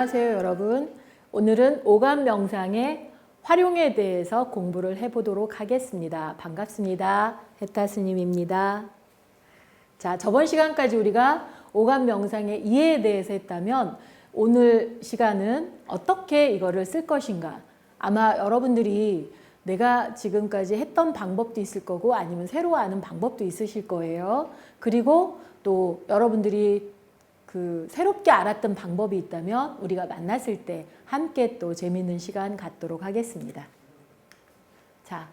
안녕하세요, 여러분. 오늘은 오감 명상의 활용에 대해서 공부를 해보도록 하겠습니다. 반갑습니다. 혜타 스님입니다. 자, 저번 시간까지 우리가 오감 명상의 이해에 대해서 했다면 오늘 시간은 어떻게 이거를 쓸 것인가. 아마 여러분들이 내가 지금까지 했던 방법도 있을 거고 아니면 새로 아는 방법도 있으실 거예요. 그리고 또 여러분들이 새롭게 알았던 방법이 있다면 우리가 만났을 때 함께 또 재미있는 시간 갖도록 하겠습니다. 자,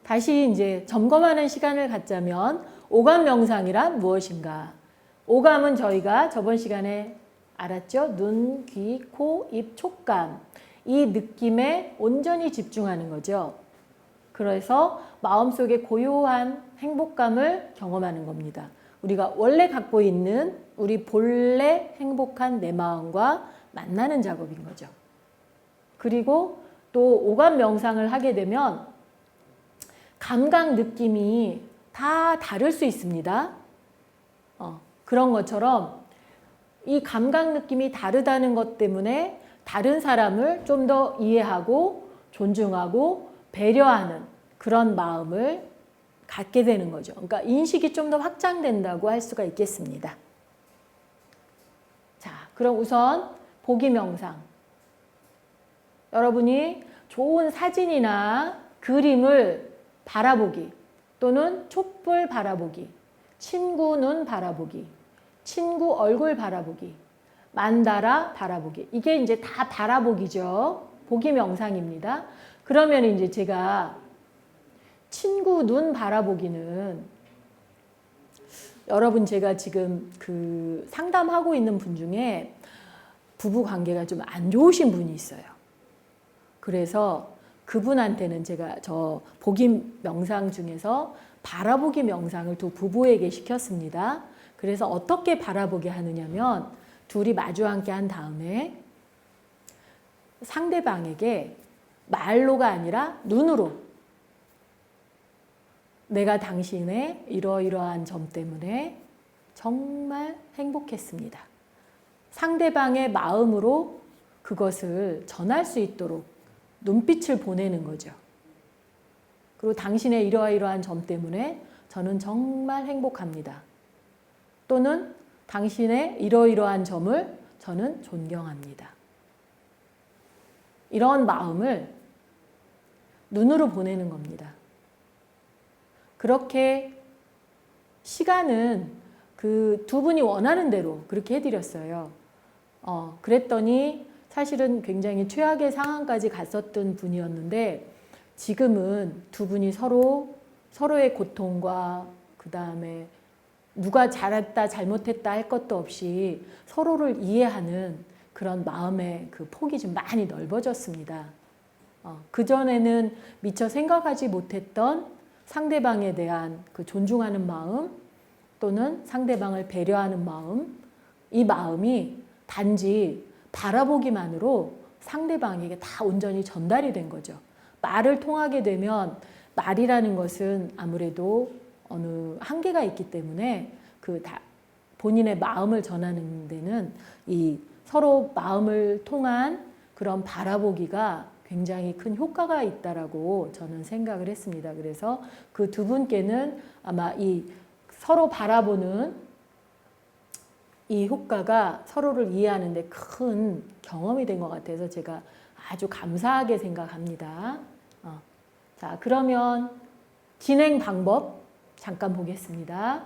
다시 이제 점검하는 시간을 갖자면 오감 명상이란 무엇인가? 오감은 저희가 저번 시간에 알았죠? 눈, 귀, 코, 입, 촉감. 이 느낌에 온전히 집중하는 거죠. 그래서 마음속에 고요한 행복감을 경험하는 겁니다. 우리가 원래 갖고 있는 우리 본래 행복한 내 마음과 만나는 작업인 거죠. 그리고 또 오감 명상을 하게 되면 감각 느낌이 다 다를 수 있습니다. 그런 것처럼 이 감각 느낌이 다르다는 것 때문에 다른 사람을 좀 더 이해하고 존중하고 배려하는 그런 마음을 갖게 되는 거죠. 그러니까 인식이 좀 더 확장된다고 할 수가 있겠습니다. 자, 그럼 우선 보기 명상. 여러분이 좋은 사진이나 그림을 바라보기 또는 촛불 바라보기, 친구 눈 바라보기, 친구 얼굴 바라보기, 만다라 바라보기. 이게 이제 다 바라보기죠. 보기 명상입니다. 그러면 이제 제가 친구 눈 바라보기는 여러분 제가 지금 상담하고 있는 분 중에 부부 관계가 좀 안 좋으신 분이 있어요. 그래서 그분한테는 제가 저 보기 명상 중에서 바라보기 명상을 두 부부에게 시켰습니다. 그래서 어떻게 바라보게 하느냐면 둘이 마주 앉게 한 다음에 상대방에게 말로가 아니라 눈으로 내가 당신의 이러이러한 점 때문에 정말 행복했습니다. 상대방의 마음으로 그것을 전할 수 있도록 눈빛을 보내는 거죠. 그리고 당신의 이러이러한 점 때문에 저는 정말 행복합니다. 또는 당신의 이러이러한 점을 저는 존경합니다. 이런 마음을 눈으로 보내는 겁니다. 그렇게 시간은 그 두 분이 원하는 대로 그렇게 해드렸어요. 그랬더니 사실은 굉장히 최악의 상황까지 갔었던 분이었는데 지금은 두 분이 서로의 고통과 그 다음에 누가 잘했다 잘못했다 할 것도 없이 서로를 이해하는 그런 마음의 그 폭이 좀 많이 넓어졌습니다. 그전에는 미처 생각하지 못했던 상대방에 대한 그 존중하는 마음 또는 상대방을 배려하는 마음, 이 마음이 단지 바라보기만으로 상대방에게 다 온전히 전달이 된 거죠. 말을 통하게 되면 말이라는 것은 아무래도 어느 한계가 있기 때문에 본인의 마음을 전하는 데는 이 서로 마음을 통한 그런 바라보기가 굉장히 큰 효과가 있다라고 저는 생각을 했습니다. 그래서 그 두 분께는 아마 이 서로 바라보는 이 효과가 서로를 이해하는 데 큰 경험이 된 것 같아서 제가 아주 감사하게 생각합니다. 자, 그러면 진행 방법 잠깐 보겠습니다.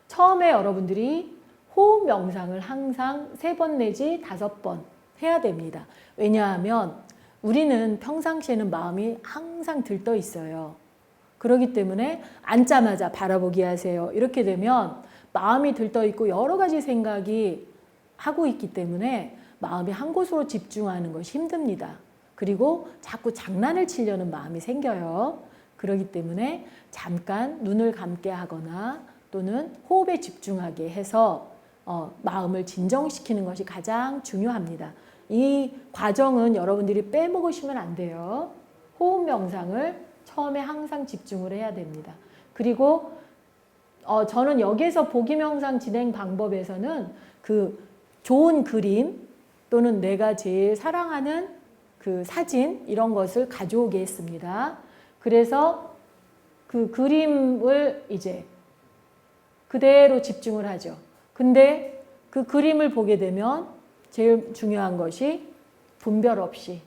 처음에 여러분들이 호흡 명상을 항상 3번 내지 5번 해야 됩니다. 왜냐하면 우리는 평상시에는 마음이 항상 들떠 있어요. 그렇기 때문에 앉자마자 바라보기 하세요. 이렇게 되면 마음이 들떠 있고 여러 가지 생각이 하고 있기 때문에 마음이 한 곳으로 집중하는 것이 힘듭니다. 그리고 자꾸 장난을 치려는 마음이 생겨요. 그렇기 때문에 잠깐 눈을 감게 하거나 또는 호흡에 집중하게 해서 마음을 진정시키는 것이 가장 중요합니다. 이 과정은 여러분들이 빼먹으시면 안 돼요. 호흡 명상을 처음에 항상 집중을 해야 됩니다. 그리고 저는 여기에서 보기 명상 진행 방법에서는 그 좋은 그림 또는 내가 제일 사랑하는 그 사진 이런 것을 가져오게 했습니다. 그래서 그 그림을 이제 그대로 집중을 하죠. 근데 그 그림을 보게 되면 제일 중요한 것이 분별 없이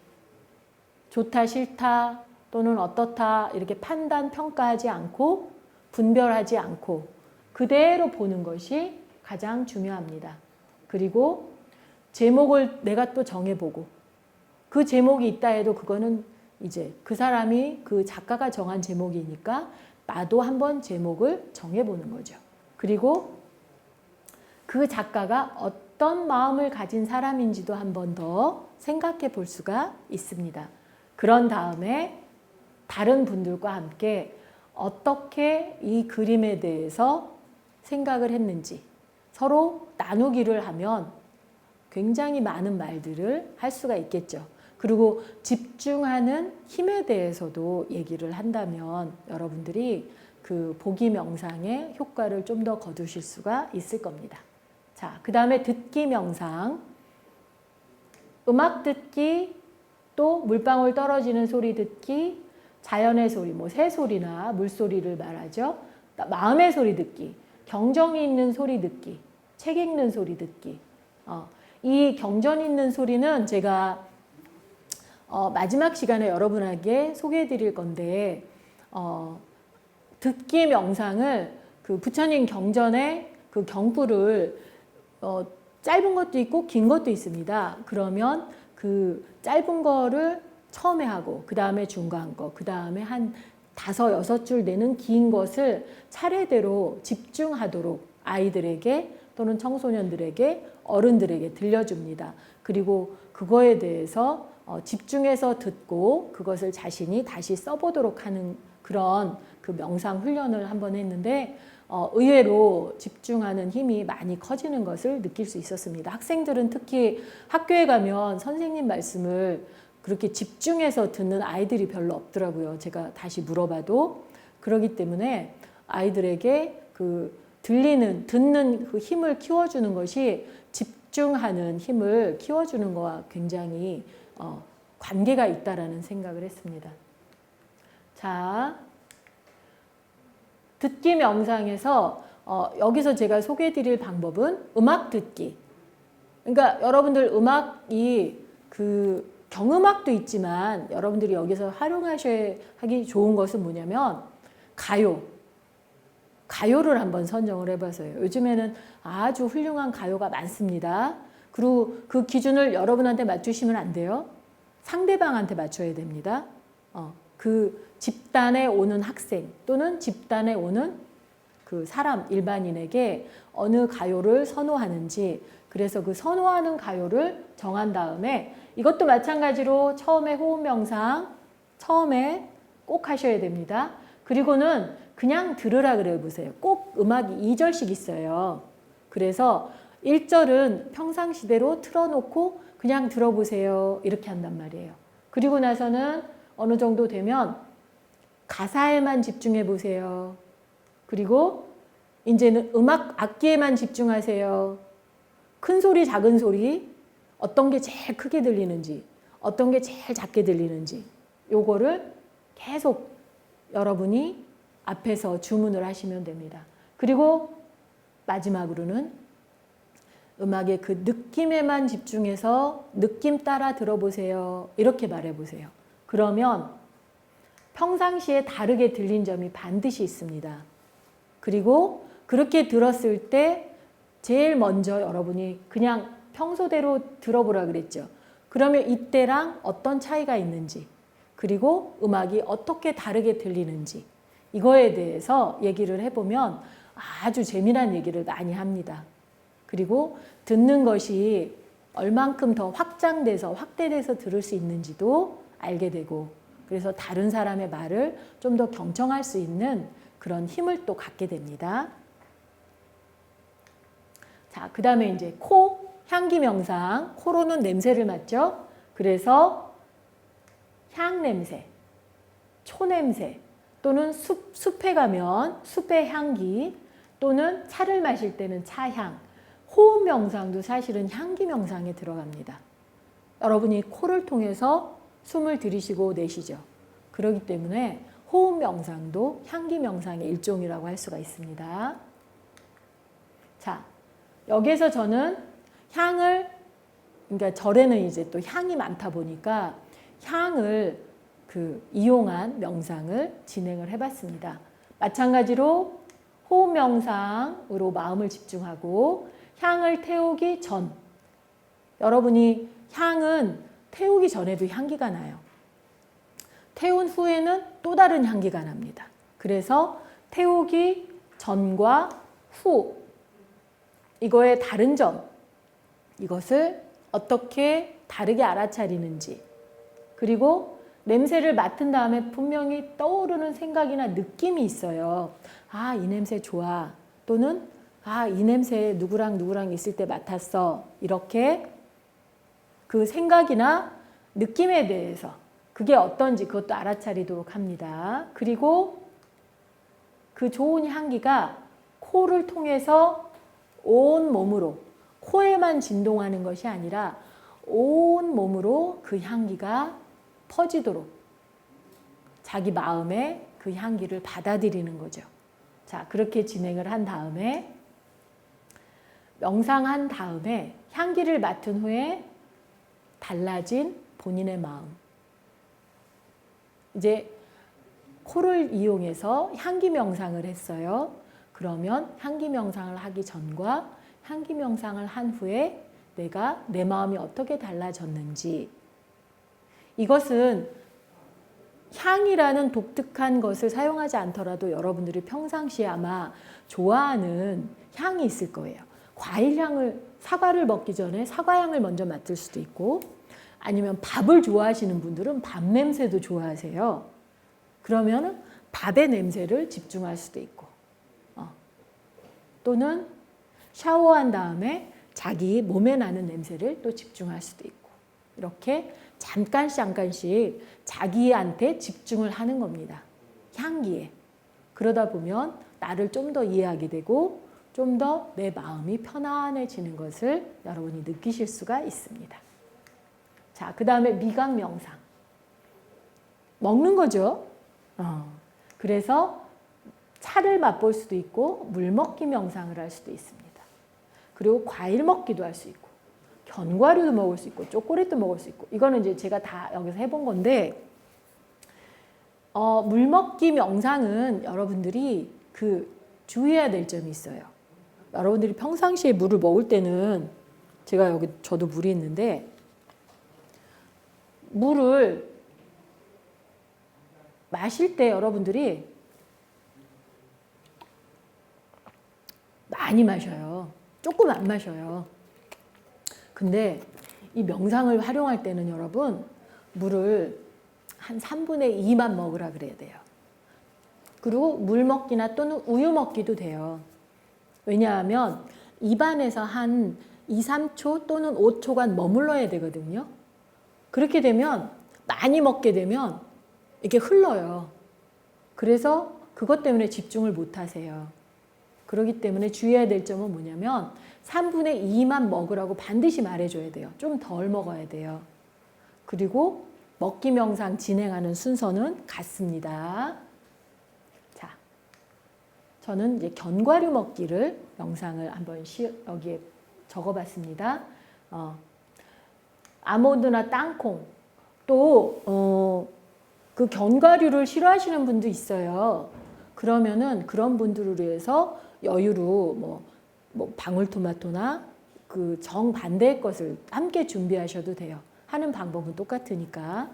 좋다 싫다 또는 어떻다 이렇게 판단 평가하지 않고 분별하지 않고 그대로 보는 것이 가장 중요합니다. 그리고 제목을 내가 또 정해보고 그 제목이 있다 해도 그거는 이제 그 사람이 그 작가가 정한 제목이니까 나도 한번 제목을 정해보는 거죠. 그리고 그 작가가 어떤 마음을 가진 사람인지도 한 번 더 생각해 볼 수가 있습니다. 그런 다음에 다른 분들과 함께 어떻게 이 그림에 대해서 생각을 했는지 서로 나누기를 하면 굉장히 많은 말들을 할 수가 있겠죠. 그리고 집중하는 힘에 대해서도 얘기를 한다면 여러분들이 그 보기 명상의 효과를 좀 더 거두실 수가 있을 겁니다. 자, 그 다음에 듣기 명상. 음악 듣기, 또 물방울 떨어지는 소리 듣기, 자연의 소리, 뭐 새소리나 물소리를 말하죠. 마음의 소리 듣기, 경전이 있는 소리 듣기, 책 읽는 소리 듣기. 이 경전 있는 소리는 제가 마지막 시간에 여러분에게 소개해 드릴 건데 듣기 명상을 그 부처님 경전의 그 경부를 짧은 것도 있고 긴 것도 있습니다. 그러면 그 짧은 거를 처음에 하고 그 다음에 중간 거, 그 다음에 한 5, 6줄 되는 긴 것을 차례대로 집중하도록 아이들에게 또는 청소년들에게 어른들에게 들려줍니다. 그리고 그거에 대해서 집중해서 듣고 그것을 자신이 다시 써보도록 하는 그런 그 명상 훈련을 한번 했는데 의외로 집중하는 힘이 많이 커지는 것을 느낄 수 있었습니다. 학생들은 특히 학교에 가면 선생님 말씀을 그렇게 집중해서 듣는 아이들이 별로 없더라고요. 제가 다시 물어봐도. 그렇기 때문에 아이들에게 그 듣는 그 힘을 키워주는 것이 집중하는 힘을 키워주는 것과 굉장히 관계가 있다라는 생각을 했습니다. 자, 듣기 명상에서 여기서 제가 소개해드릴 방법은 음악 듣기. 그러니까 여러분들 음악이 그 경음악도 있지만 여러분들이 여기서 활용하셔야 하기 좋은 것은 뭐냐면 가요를 한번 선정을 해봐서요. 요즘에는 아주 훌륭한 가요가 많습니다. 그리고 그 기준을 여러분한테 맞추시면 안 돼요. 상대방한테 맞춰야 됩니다. 그 집단에 오는 학생 또는 집단에 오는 그 사람 일반인에게 어느 가요를 선호하는지, 그래서 그 선호하는 가요를 정한 다음에 이것도 마찬가지로 처음에 호흡 명상 처음에 꼭 하셔야 됩니다. 그리고는 그냥 들으라 그래 보세요. 꼭 음악이 2절씩 있어요. 그래서 1절은 평상시대로 틀어놓고 그냥 들어보세요. 이렇게 한단 말이에요. 그리고 나서는 어느 정도 되면 가사에만 집중해 보세요. 그리고 이제는 음악 악기에만 집중하세요. 큰 소리, 작은 소리, 어떤 게 제일 크게 들리는지, 어떤 게 제일 작게 들리는지, 요거를 계속 여러분이 앞에서 주문을 하시면 됩니다. 그리고 마지막으로는 음악의 그 느낌에만 집중해서 느낌 따라 들어보세요. 이렇게 말해보세요. 그러면 평상시에 다르게 들린 점이 반드시 있습니다. 그리고 그렇게 들었을 때 제일 먼저 여러분이 그냥 평소대로 들어보라 그랬죠. 그러면 이때랑 어떤 차이가 있는지, 그리고 음악이 어떻게 다르게 들리는지, 이거에 대해서 얘기를 해보면 아주 재미난 얘기를 많이 합니다. 그리고 듣는 것이 얼만큼 더 확대돼서 들을 수 있는지도 알게 되고, 그래서 다른 사람의 말을 좀 더 경청할 수 있는 그런 힘을 또 갖게 됩니다. 자, 그 다음에 이제 향기 명상. 코로는 냄새를 맡죠. 그래서 향 냄새, 초 냄새, 또는 숲에 가면 숲의 향기, 또는 차를 마실 때는 차향. 호흡 명상도 사실은 향기 명상에 들어갑니다. 여러분이 코를 통해서 숨을 들이쉬고 내쉬죠. 그렇기 때문에 호흡 명상도 향기 명상의 일종이라고 할 수가 있습니다. 자, 여기에서 저는 향을, 그러니까 절에는 이제 또 향이 많다 보니까 향을 이용한 명상을 진행을 해봤습니다. 마찬가지로 호흡 명상으로 마음을 집중하고 향을 태우기 전, 여러분이 향은 태우기 전에도 향기가 나요. 태운 후에는 또 다른 향기가 납니다. 그래서 태우기 전과 후, 이거의 다른 점, 이것을 어떻게 다르게 알아차리는지, 그리고 냄새를 맡은 다음에 분명히 떠오르는 생각이나 느낌이 있어요. 아, 이 냄새 좋아. 또는 아, 이 냄새 누구랑 있을 때 맡았어. 이렇게 그 생각이나 느낌에 대해서 그게 어떤지 그것도 알아차리도록 합니다. 그리고 그 좋은 향기가 코를 통해서 온 몸으로, 코에만 진동하는 것이 아니라 온 몸으로 그 향기가 퍼지도록 자기 마음에 그 향기를 받아들이는 거죠. 자, 그렇게 진행을 한 다음에, 명상한 다음에 향기를 맡은 후에 달라진 본인의 마음. 이제 코를 이용해서 향기 명상을 했어요. 그러면 향기 명상을 하기 전과 향기 명상을 한 후에 내 마음이 어떻게 달라졌는지, 이것은 향이라는 독특한 것을 사용하지 않더라도 여러분들이 평상시에 아마 좋아하는 향이 있을 거예요. 과일향을, 사과를 먹기 전에 사과향을 먼저 맡을 수도 있고, 아니면 밥을 좋아하시는 분들은 밥 냄새도 좋아하세요. 그러면 밥의 냄새를 집중할 수도 있고, 또는 샤워한 다음에 자기 몸에 나는 냄새를 또 집중할 수도 있고, 이렇게 잠깐씩 자기한테 집중을 하는 겁니다. 향기에. 그러다 보면 나를 좀 더 이해하게 되고 좀 더 내 마음이 편안해지는 것을 여러분이 느끼실 수가 있습니다. 자, 그 다음에 미각 명상. 먹는 거죠. 그래서 차를 맛볼 수도 있고 물 먹기 명상을 할 수도 있습니다. 그리고 과일 먹기도 할 수 있고 견과류도 먹을 수 있고 초콜릿도 먹을 수 있고, 이거는 이제 제가 다 여기서 해본 건데, 물 먹기 명상은 여러분들이 주의해야 될 점이 있어요. 여러분들이 평상시에 물을 먹을 때는, 제가 여기 저도 물이 있는데, 물을 마실 때 여러분들이 많이 마셔요. 조금 안 마셔요. 근데 이 명상을 활용할 때는 여러분, 물을 한 3분의 2만 먹으라 그래야 돼요. 그리고 물 먹기나 또는 우유 먹기도 돼요. 왜냐하면 입안에서 한 2, 3초 또는 5초간 머물러야 되거든요. 그렇게 되면, 많이 먹게 되면 이렇게 흘러요. 그래서 그것 때문에 집중을 못 하세요. 그렇기 때문에 주의해야 될 점은 뭐냐면 3분의 2만 먹으라고 반드시 말해줘야 돼요. 좀 덜 먹어야 돼요. 그리고 먹기 명상 진행하는 순서는 같습니다. 자, 저는 이제 견과류 먹기를 명상을 한번 여기에 적어봤습니다. 아몬드나 땅콩, 또 그 견과류를 싫어하시는 분도 있어요. 그러면은 그런 분들을 위해서 여유로 방울토마토나 그 정반대의 것을 함께 준비하셔도 돼요. 하는 방법은 똑같으니까.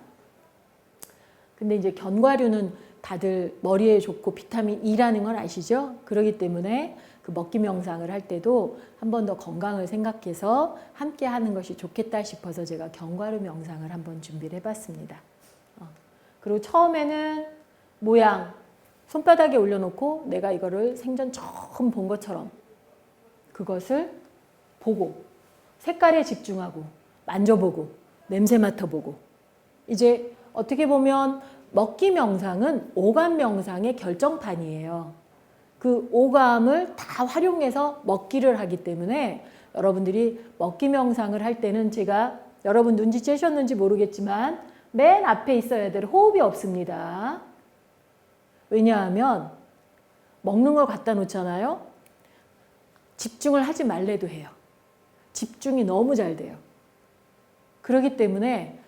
근데 이제 견과류는 다들 머리에 좋고 비타민 E라는 건 아시죠? 그렇기 때문에 그 먹기 명상을 할 때도 한 번 더 건강을 생각해서 함께 하는 것이 좋겠다 싶어서 제가 견과류 명상을 한번 준비를 해봤습니다. 그리고 처음에는 모양, 손바닥에 올려놓고 내가 이거를 생전 처음 본 것처럼 그것을 보고 색깔에 집중하고 만져보고 냄새 맡아보고, 이제 어떻게 보면 먹기 명상은 오감 명상의 결정판이에요. 그 오감을 다 활용해서 먹기를 하기 때문에 여러분들이 먹기 명상을 할 때는 제가 여러분 눈치채셨는지 모르겠지만 맨 앞에 있어야 될 호흡이 없습니다. 왜냐하면 먹는 걸 갖다 놓잖아요. 집중을 하지 말래도 해요. 집중이 너무 잘 돼요. 그렇기 때문에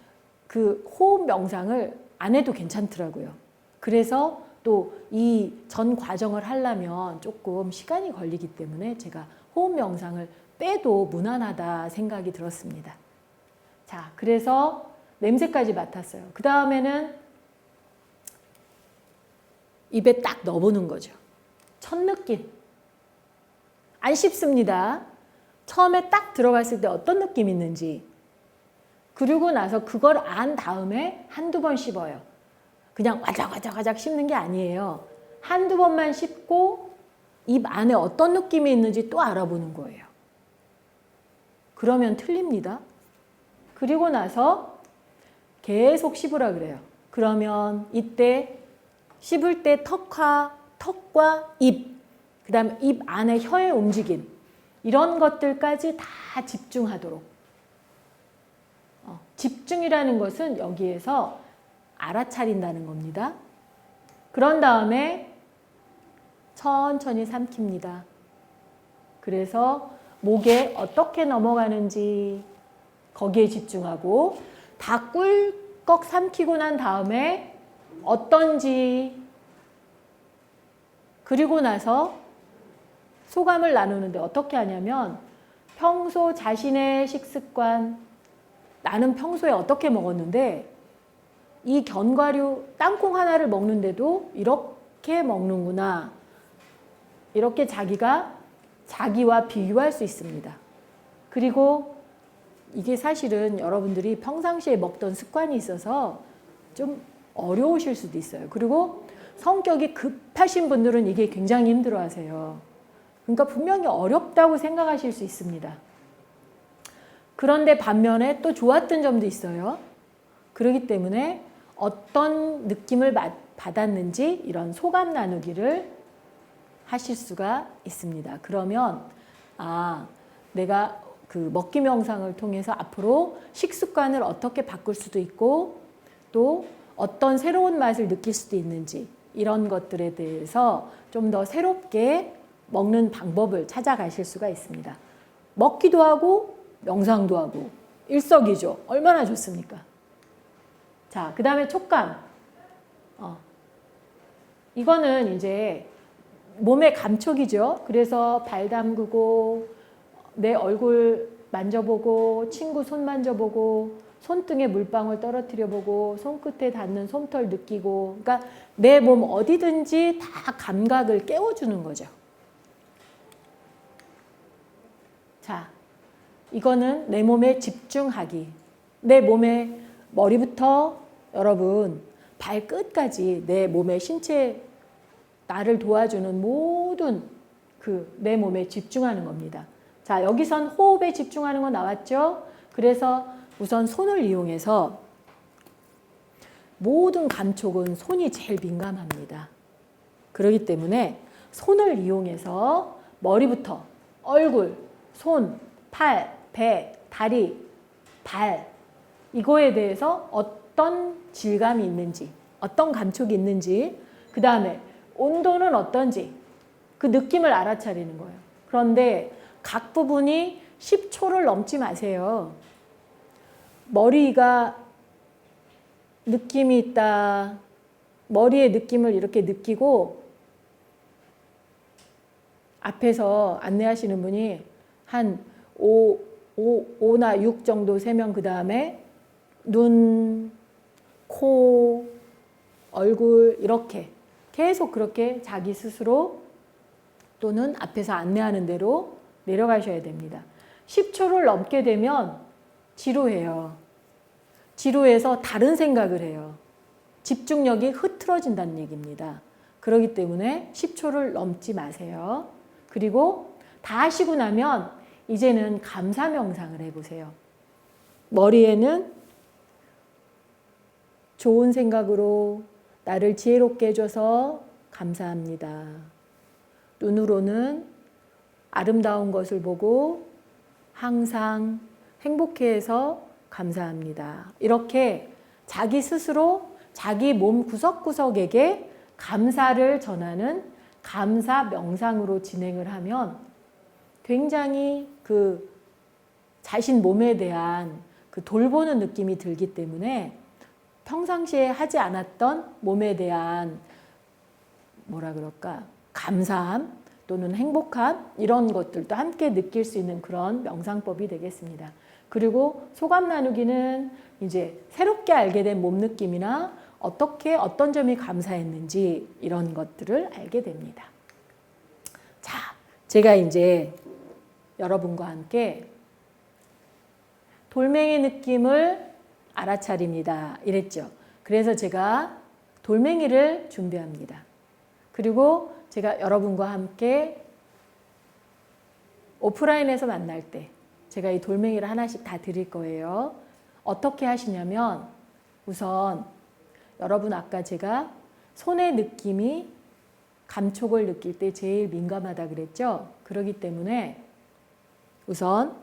그 호흡 명상을 안 해도 괜찮더라고요. 그래서 또 이 전 과정을 하려면 조금 시간이 걸리기 때문에 제가 호흡 명상을 빼도 무난하다 생각이 들었습니다. 자, 그래서 냄새까지 맡았어요. 그 다음에는 입에 딱 넣어보는 거죠. 첫 느낌. 안 씹습니다. 처음에 딱 들어갔을 때 어떤 느낌이 있는지. 그리고 나서 그걸 안 다음에 한두 번 씹어요. 그냥 와작와작와작 씹는 게 아니에요. 한두 번만 씹고 입 안에 어떤 느낌이 있는지 또 알아보는 거예요. 그러면 틀립니다. 그리고 나서 계속 씹으라 그래요. 그러면 이때 씹을 때 턱과 입, 그 다음에 입 안에 혀의 움직임, 이런 것들까지 다 집중하도록. 집중이라는 것은 여기에서 알아차린다는 겁니다. 그런 다음에 천천히 삼킵니다. 그래서 목에 어떻게 넘어가는지 거기에 집중하고 다 꿀꺽 삼키고 난 다음에 어떤지, 그리고 나서 소감을 나누는데 어떻게 하냐면 평소 자신의 식습관, 나는 평소에 어떻게 먹었는데 이 견과류 땅콩 하나를 먹는데도 이렇게 먹는구나. 이렇게 자기와 비교할 수 있습니다. 그리고 이게 사실은 여러분들이 평상시에 먹던 습관이 있어서 좀 어려우실 수도 있어요. 그리고 성격이 급하신 분들은 이게 굉장히 힘들어하세요. 그러니까 분명히 어렵다고 생각하실 수 있습니다. 그런데 반면에 또 좋았던 점도 있어요. 그렇기 때문에 어떤 느낌을 받았는지 이런 소감 나누기를 하실 수가 있습니다. 그러면 내가 그 먹기 명상을 통해서 앞으로 식습관을 어떻게 바꿀 수도 있고 또 어떤 새로운 맛을 느낄 수도 있는지 이런 것들에 대해서 좀 더 새롭게 먹는 방법을 찾아가실 수가 있습니다. 먹기도 하고 명상도 하고 일석이조. 얼마나 좋습니까? 자, 그 다음에 촉감. 이거는 이제 몸의 감촉이죠. 그래서 발 담그고 내 얼굴 만져보고 친구 손 만져보고 손등에 물방울 떨어뜨려 보고 손끝에 닿는 솜털 느끼고, 그러니까 내 몸 어디든지 다 감각을 깨워주는 거죠. 자, 이거는 내 몸에 집중하기. 내 몸의 머리부터 여러분 발끝까지 내 몸의 신체, 나를 도와주는 모든 내 몸에 집중하는 겁니다. 자, 여기선 호흡에 집중하는 거 나왔죠? 그래서 우선 손을 이용해서 모든 감촉은 손이 제일 민감합니다. 그렇기 때문에 손을 이용해서 머리부터 얼굴, 손, 팔, 배, 다리, 발, 이거에 대해서 어떤 질감이 있는지, 어떤 감촉이 있는지, 그 다음에 온도는 어떤지 그 느낌을 알아차리는 거예요. 그런데 각 부분이 10초를 넘지 마세요. 머리가 느낌이 있다. 머리의 느낌을 이렇게 느끼고 앞에서 안내하시는 분이 한 5나 6 정도 세면 그 다음에 눈, 코, 얼굴 이렇게 계속 그렇게 자기 스스로 또는 앞에서 안내하는 대로 내려가셔야 됩니다. 10초를 넘게 되면 지루해요. 지루해서 다른 생각을 해요. 집중력이 흐트러진다는 얘기입니다. 그렇기 때문에 10초를 넘지 마세요. 그리고 다 하시고 나면 이제는 감사 명상을 해보세요. 머리에는 좋은 생각으로 나를 지혜롭게 해줘서 감사합니다. 눈으로는 아름다운 것을 보고 항상 행복해해서 감사합니다. 이렇게 자기 스스로 자기 몸 구석구석에게 감사를 전하는 감사 명상으로 진행을 하면 굉장히 그 자신 몸에 대한 그 돌보는 느낌이 들기 때문에 평상시에 하지 않았던 몸에 대한 뭐라 그럴까 감사함 또는 행복함 이런 것들도 함께 느낄 수 있는 그런 명상법이 되겠습니다. 그리고 소감 나누기는 이제 새롭게 알게 된 몸 느낌이나 어떻게 어떤 점이 감사했는지 이런 것들을 알게 됩니다. 자, 제가 이제 여러분과 함께 돌멩이 느낌을 알아차립니다. 이랬죠. 그래서 제가 돌멩이를 준비합니다. 그리고 제가 여러분과 함께 오프라인에서 만날 때 제가 이 돌멩이를 하나씩 다 드릴 거예요. 어떻게 하시냐면 우선 여러분 아까 제가 손의 느낌이 감촉을 느낄 때 제일 민감하다 그랬죠? 그렇기 때문에 우선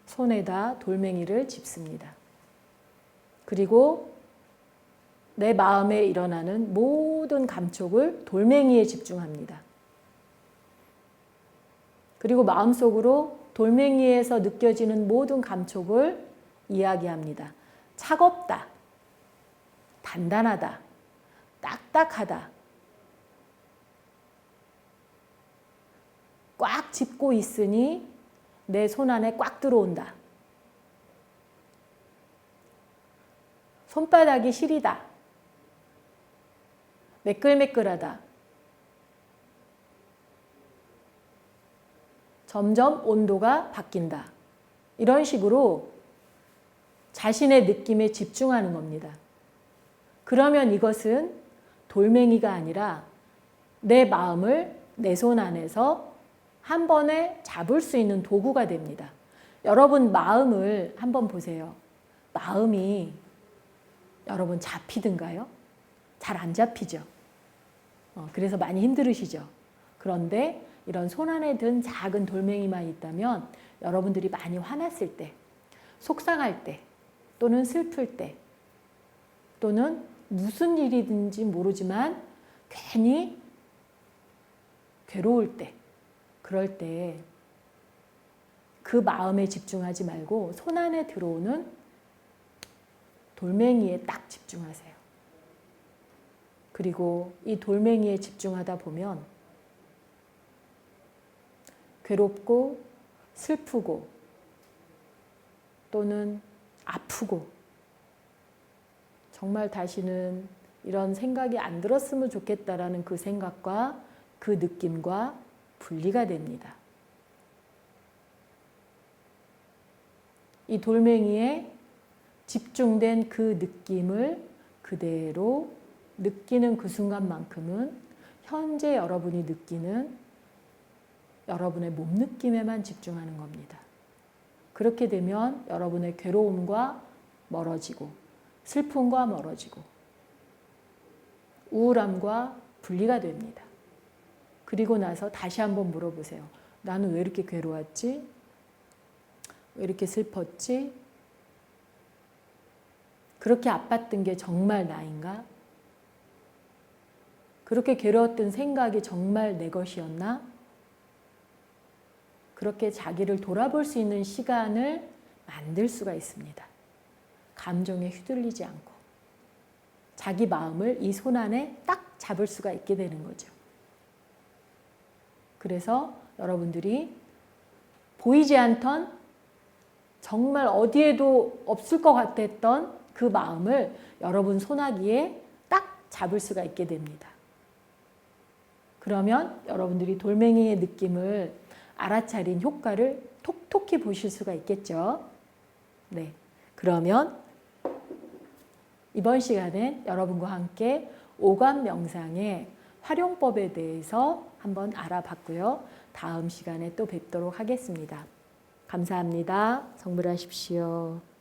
손에다 돌멩이를 짚습니다. 그리고 내 마음에 일어나는 모든 감촉을 돌멩이에 집중합니다. 그리고 마음속으로 돌멩이에서 느껴지는 모든 감촉을 이야기합니다. 차갑다, 단단하다, 딱딱하다, 꽉 짚고 있으니 내 손 안에 꽉 들어온다. 손바닥이 시리다. 매끌매끌하다. 점점 온도가 바뀐다. 이런 식으로 자신의 느낌에 집중하는 겁니다. 그러면 이것은 돌멩이가 아니라 내 마음을 내 손 안에서 한 번에 잡을 수 있는 도구가 됩니다. 여러분 마음을 한번 보세요. 마음이 여러분 잡히던가요? 잘 안 잡히죠. 그래서 많이 힘들으시죠. 그런데 이런 손 안에 든 작은 돌멩이만 있다면 여러분들이 많이 화났을 때, 속상할 때, 또는 슬플 때, 또는 무슨 일이든지 모르지만 괜히 괴로울 때, 그럴 때 그 마음에 집중하지 말고 손 안에 들어오는 돌멩이에 딱 집중하세요. 그리고 이 돌멩이에 집중하다 보면 괴롭고 슬프고 또는 아프고 정말 다시는 이런 생각이 안 들었으면 좋겠다라는 그 생각과 그 느낌과 분리가 됩니다. 이 돌멩이에 집중된 그 느낌을 그대로 느끼는 그 순간만큼은 현재 여러분이 느끼는 여러분의 몸 느낌에만 집중하는 겁니다. 그렇게 되면 여러분의 괴로움과 멀어지고 슬픔과 멀어지고 우울함과 분리가 됩니다. 그리고 나서 다시 한번 물어보세요. 나는 왜 이렇게 괴로웠지? 왜 이렇게 슬펐지? 그렇게 아팠던 게 정말 나인가? 그렇게 괴로웠던 생각이 정말 내 것이었나? 그렇게 자기를 돌아볼 수 있는 시간을 만들 수가 있습니다. 감정에 휘둘리지 않고 자기 마음을 이 손 안에 딱 잡을 수가 있게 되는 거죠. 그래서 여러분들이 보이지 않던 정말 어디에도 없을 것 같았던 그 마음을 여러분 손아귀에 딱 잡을 수가 있게 됩니다. 그러면 여러분들이 돌멩이의 느낌을 알아차린 효과를 톡톡히 보실 수가 있겠죠. 네. 그러면 이번 시간엔 여러분과 함께 오감 명상의 활용법에 대해서 한번 알아봤고요. 다음 시간에 또 뵙도록 하겠습니다. 감사합니다. 성불하십시오.